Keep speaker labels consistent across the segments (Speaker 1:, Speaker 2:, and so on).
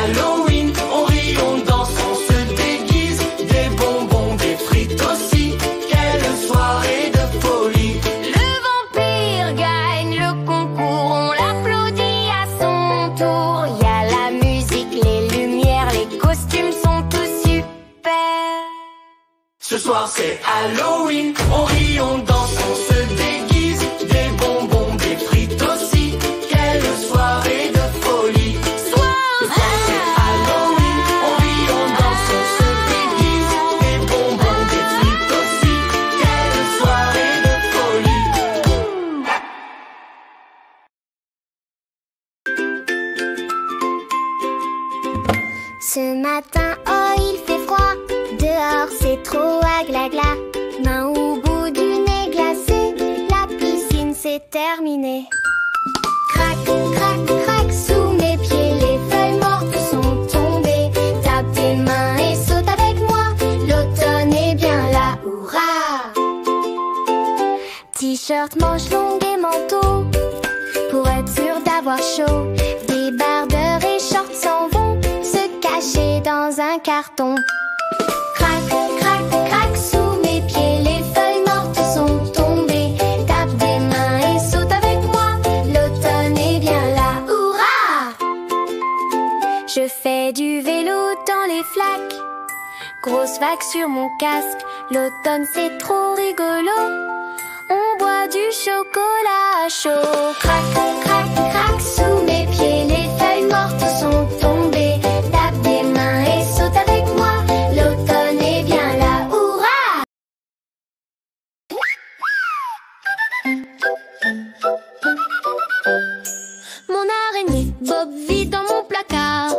Speaker 1: Halloween. On rit, on danse, on se déguise. Des bonbons, des frites aussi. Quelle soirée de folie.
Speaker 2: Le vampire gagne le concours, on l'applaudit à son tour. Y a la musique, les lumières, les costumes sont tous super.
Speaker 1: Ce soir c'est Halloween. On rit, on danse, on se déguise. Des bonbons, des frites aussi. Quelle soirée de folie. Ce soir c'est Halloween. On rit, on danse, on se déguise. Des bonbons, des frites aussi. Quelle soirée de folie.
Speaker 2: Ce matin, oh il fait froid. Dehors c'est trop agla-gla. Main au bout du nez glacé. La piscine c'est terminé. Crac, crac, crac, sous mes pieds les feuilles mortes sont tombées. Tape tes mains et saute avec moi. L'automne est bien là, hurrah. T-shirt, manches longues et manteau pour être sûr d'avoir chaud. Débardeurs et shorts s'en vont se cacher dans un carton. Crac, crac, crac, sous mes pieds les feuilles mortes sont tombées. Tape des mains et saute avec moi. L'automne est bien là, hurrah. Je fais du vélo dans les flaques. Grosse vague sur mon casque. L'automne c'est trop rigolo. On boit du chocolat chaud. Crac, crac, crac, sous mes pieds les feuilles mortes sont tombées. Tape des mains et saute avec moi. L'automne est bien là, hurrah. Mon araignée Bob vit dans mon placard.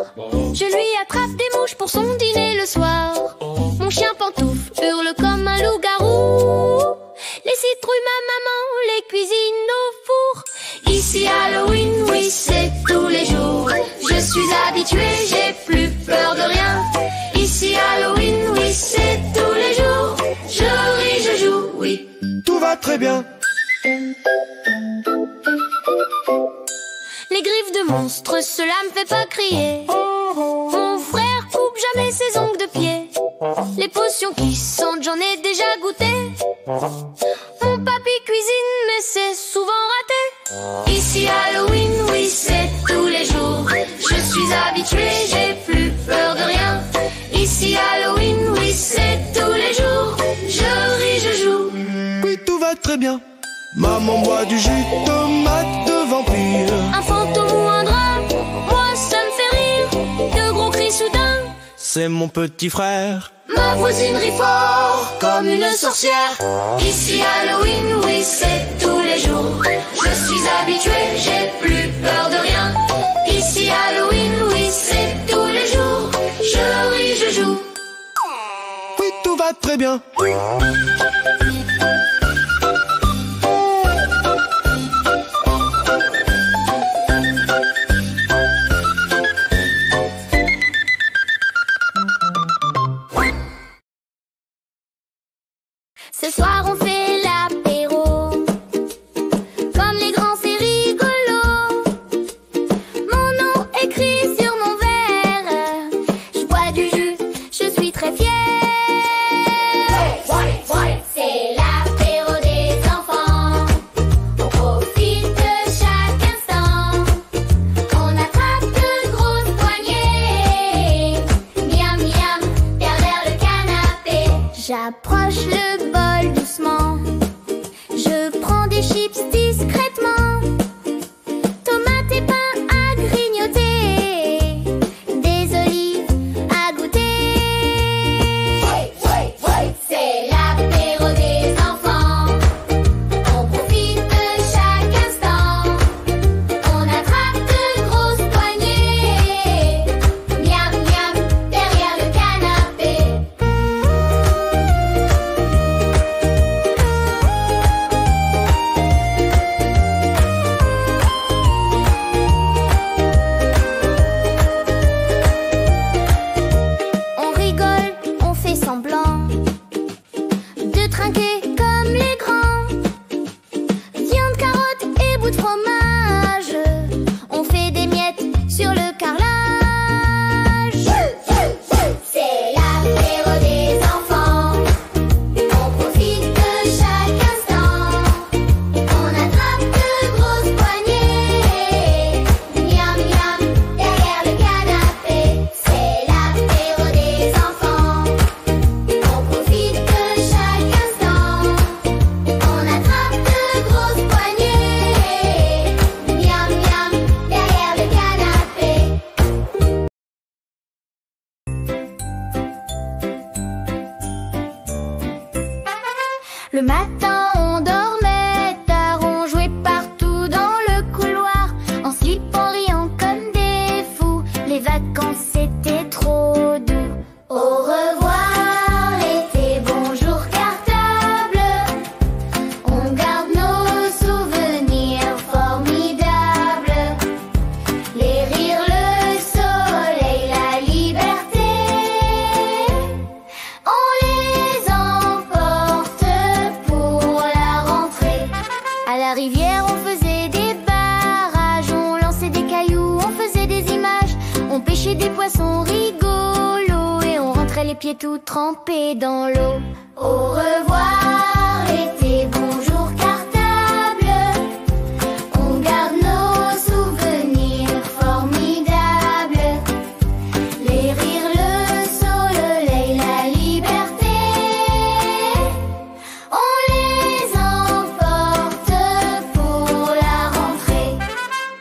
Speaker 2: Je lui attrape des mouches pour son dîner le soir. Mon chien Pantoufle hurle comme un loup-garou. Les citrouilles, ma maman les cuisine au four. Ici Halloween, oui c'est tous les jours. Je suis habituée, j'ai plus peur de rien. Ici Halloween, oui c'est tous les jours. Je ris, je joue, oui.
Speaker 3: Tout va très bien.
Speaker 2: Les griffes de monstres, cela me fait pas crier. Mon frère coupe jamais ses ongles de pied. Les potions qui sentent, j'en ai déjà goûté. Mon papy cuisine, mais c'est souvent raté. Ici Halloween, oui c'est tous les jours. Je suis habituée, j'ai plus peur de rien. Ici Halloween, oui c'est tous les jours. Je ris, je joue.
Speaker 3: Oui, tout va très bien. Maman boit du jus de tomate de vampire.
Speaker 2: Un fantôme ou un drame, moi ça me fait rire. De gros cris soudains,
Speaker 3: C'est mon petit frère.
Speaker 2: ma voisine rit fort comme une sorcière. Ici Halloween, oui c'est tous les jours. Je suis habituée, j'ai plus peur de rien. Ici Halloween, oui c'est tous les jours. Je ris, je joue.
Speaker 3: Oui, tout va très bien.
Speaker 2: Ce soir on fait l'apéro. Comme les grands c'est rigolo. Mon nom écrit sur mon verre. Je bois du jus, je suis très fière. C'est l'apéro des enfants. On profite de chaque instant. On attrape de grosses poignées. Miam miam, derrière le canapé. J'approche le bol doucement. Je prends des chips discrètement. Tomates et pain à grignoter. Des olives à goûter. C'est l'apéro des enfants. On profite de chaque instant. On attrape de grosses poignées. Miam miam, derrière le canapé. Le matin on dormait tard, on jouait partout dans le couloir, en slip, en riant comme des fous. Les vacances c'était trop doux. Au revoir l'été, bonjour cartable. On garde nos souvenirs formidables. Les rires, le soleil, la liberté. On les emporte pour la rentrée. À la rivière on faisait des barrages, on lançait des cailloux, on faisait des images, on pêchait des poissons rigolos et on rentrait les pieds tout trempés dans l'eau. Au revoir l'été, bonjour cartable. On garde nos souvenirs formidables. Les rires, le soleil, la liberté. On les emporte pour la rentrée.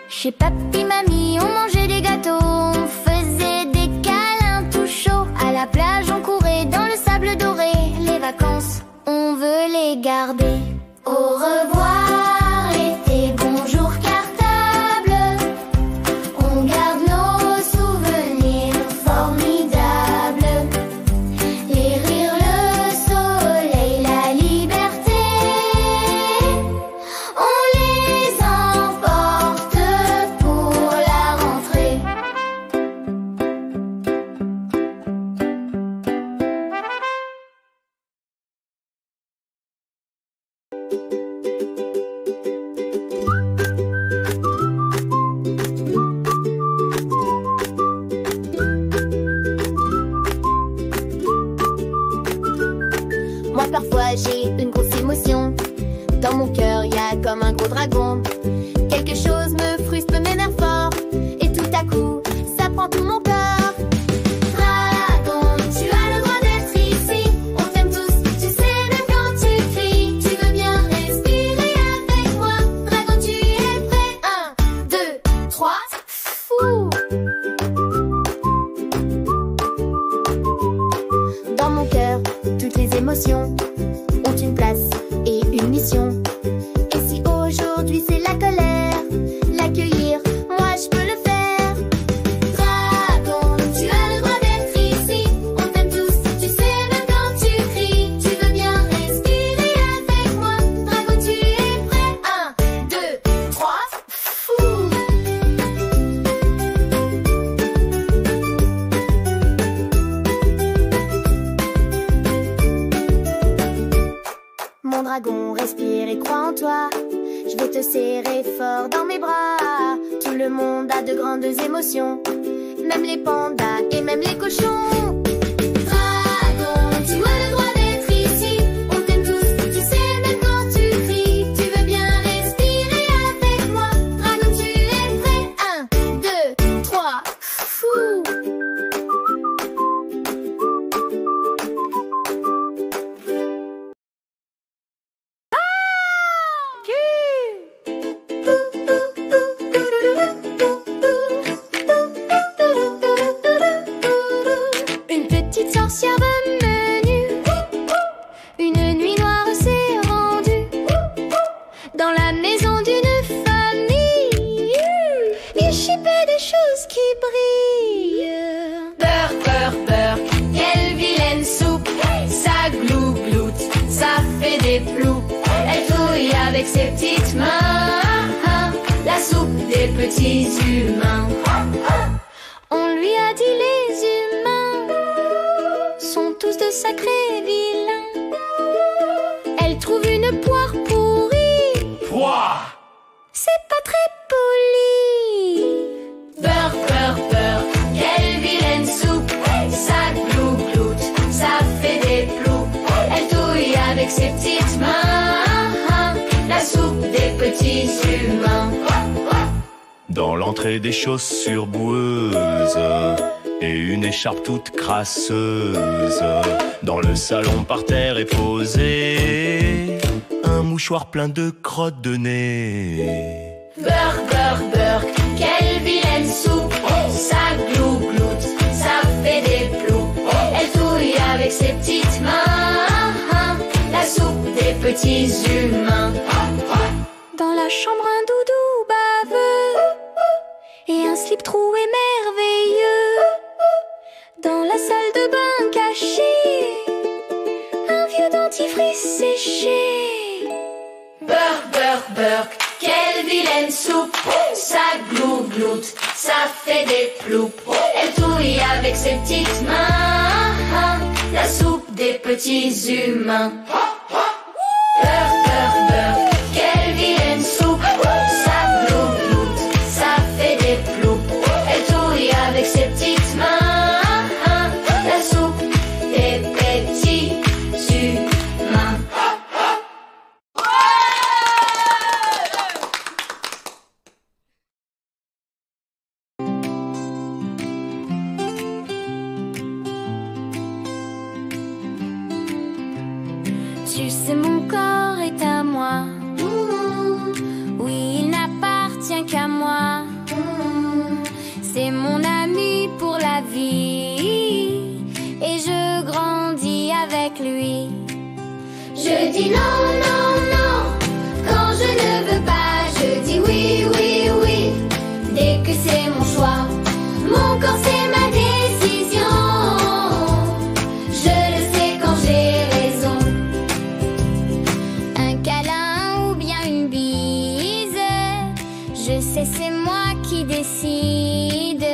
Speaker 2: Chez papy, mamie, on mangeait des gâteaux, on faisait des câlins tout chauds. À la plage, on courait dans le sable doré. Les vacances, on veut les garder. Au revoir l'été, bonjour cartable. On garde nos souvenirs formidables. Les rires, le soleil, la liberté. On les emporte pour la rentrée. Moi parfois j'ai une grosse émotion. Dans mon cœur y a comme un gros dragon. Quelque chose me frustre, me m'énerve fort. Et tout à coup, ça prend tout mon cœur. Dragon, tu as le droit d'être ici. On t'aime tous, tu sais même quand tu cries. Tu veux bien respirer avec moi. Dragon, tu es prêt? 1, 2, 3, fou. Dans mon cœur, toutes les émotions ont une place et une mission. Et si aujourd'hui c'est la colère, l'accueillir, moi je peux le faire. Dragon, tu as le droit d'être ici. On t'aime tous, tu sais même quand tu cries. Tu veux bien respirer avec moi. Dragon, tu es prêt? 1, 2, 3, fou. Mon dragon, respire et crois en toi. Je vais te serrer fort dans mes bras. Tout le monde a de grandes émotions, même les pandas et même les cochons. Dragon, tu as le droit d'être ici. On t'aime tous, tu sais même quand tu cries. Tu veux bien respirer avec moi. Dragon, tu es prêt? 1, 2, 3, fou. Une petite sorcière venue, une nuit noire s'est rendue dans la maison d'une famille. Il chipait des choses qui brillent.
Speaker 1: Beurre, beurre, beurre, quelle vilaine soupe. Ça glougloute, ça fait des plous. Elle touille avec ses petites mains. La soupe des petits humains.
Speaker 2: On lui a dit les humains sont tous de sacrés vilains. Elle trouve une poire pourrie.
Speaker 3: Poire!
Speaker 2: C'est pas très poli.
Speaker 1: Beurre, beurre, beurre, quelle vilaine soupe. Ça glougloute, ça fait des plous. Elle touille avec ses petites mains. La soupe des petits humains.
Speaker 3: Dans l'entrée des chaussures boueuses et une écharpe toute crasseuse. Dans le salon par terre est posé un mouchoir plein de crottes de nez.
Speaker 1: Beurre, beurre, beurre, quelle vilaine soupe. Ça glougloute, ça fait des plous. Elle touille avec ses petites mains. La soupe des petits humains.
Speaker 2: Dans la chambre un doudou baveux et un slip troué merveilleux. Dans la salle de bain cachée, un vieux dentifrice séché.
Speaker 1: Burk, burk, burk, quelle vilaine soupe. Ça glougloute, ça fait des ploupes. Elle touille avec ses petites mains la soupe des petits humains. Burk, burk, burk, quelle vilaine soupe. Ça glougloute, ça fait des ploupes. Elle touille avec ses petites mains la soupe des petits humains.
Speaker 2: Tu sais, mon corps est à moi. Oui, il n'appartient qu'à moi. C'est mon ami pour la vie et je grandis avec lui.
Speaker 1: Je dis non, non, non, quand je ne veux pas, je dis oui, oui, oui, dès que c'est mon choix. Mon corps c'est ma décision, je le sais quand j'ai raison.
Speaker 2: Un câlin ou bien une bise, je sais c'est moi qui décide.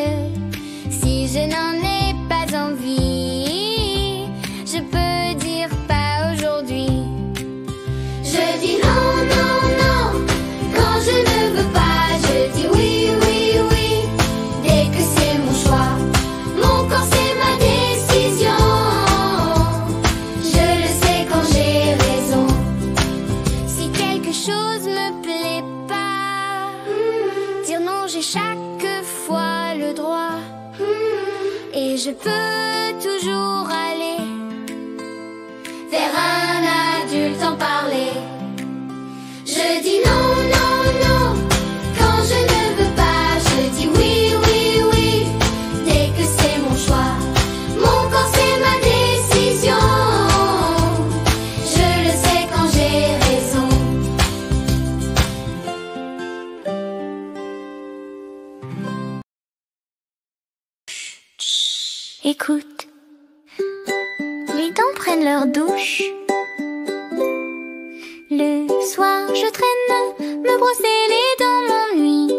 Speaker 2: Si je n'en ai pas envie, je peux dire pas aujourd'hui.
Speaker 1: Je dis non, non, non, quand je ne veux pas, je dis oui, oui, oui, dès que c'est mon choix. Mon corps c'est ma décision, je le sais quand j'ai raison.
Speaker 2: Si quelque chose me plaît pas, dire non, j'ai chaque fois le droit. Et je peux toujours aller
Speaker 1: Vers un adulte en parler. Je dis non, non, non, quand je ne veux pas, je dis oui, oui, oui, dès que c'est mon choix. Mon corps c'est ma décision, je le sais quand j'ai raison.
Speaker 2: Écoute, les dents prennent leur douche. Le soir je traîne, me brosser les dents m'ennuie.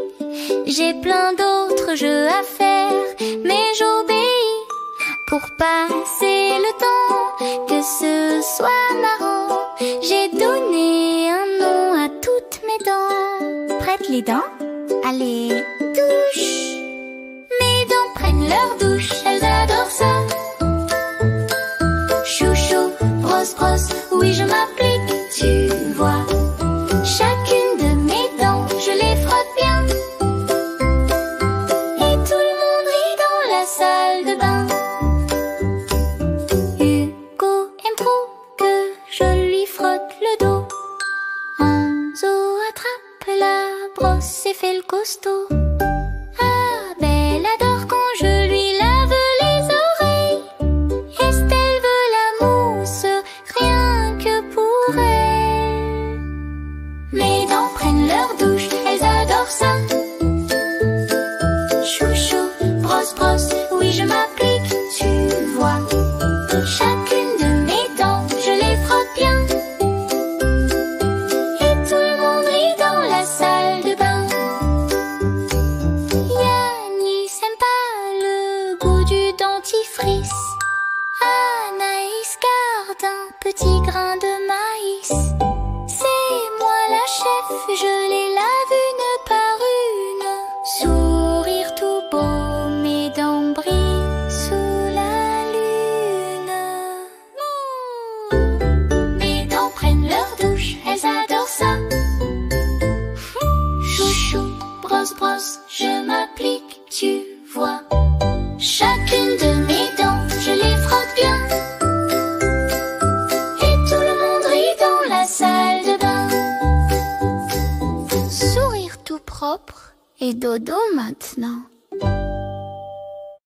Speaker 2: J'ai plein d'autres jeux à faire, mais j'obéis pour passer le temps, que ce soit marrant. J'ai donné un nom à toutes mes dents. Prête les dents, allez, touche. Mes dents prennent leur douche, elles adorent ça. Chouchou, brosse, brosse, oui je m'applique, tu vois. Chacune de mes dents, je les frotte bien. Et tout le monde rit dans la salle de bain. Hugo aime trop que je lui frotte le dos. Enzo attrape la brosse et fait le costaud. Abel adore quand je lui lave les oreilles. Estelle veut la mousse, rien que pour elle. Mes dents prennent leur douche, elles adorent ça. Chouchou, brosse, brosse, oui je m'applique, tu vois. Chacune de mes dents, je les frotte bien. Et tout le monde rit dans la salle de bain. Yanis aime pas le goût du dentifrice. Anaïs garde un petit grain de maïs. C'est moi la chef, je les lave une par une. Sourire tout beau, mes dents brillent sous la lune. Mes dents prennent leur douche, elles adorent ça. Chouchou, brosse, brosse, je m'applique, tu vois. Chacune de mes dents, je les frotte bien. Et tout le monde rit dans la salle de bain. Sourire tout propre et dodo maintenant.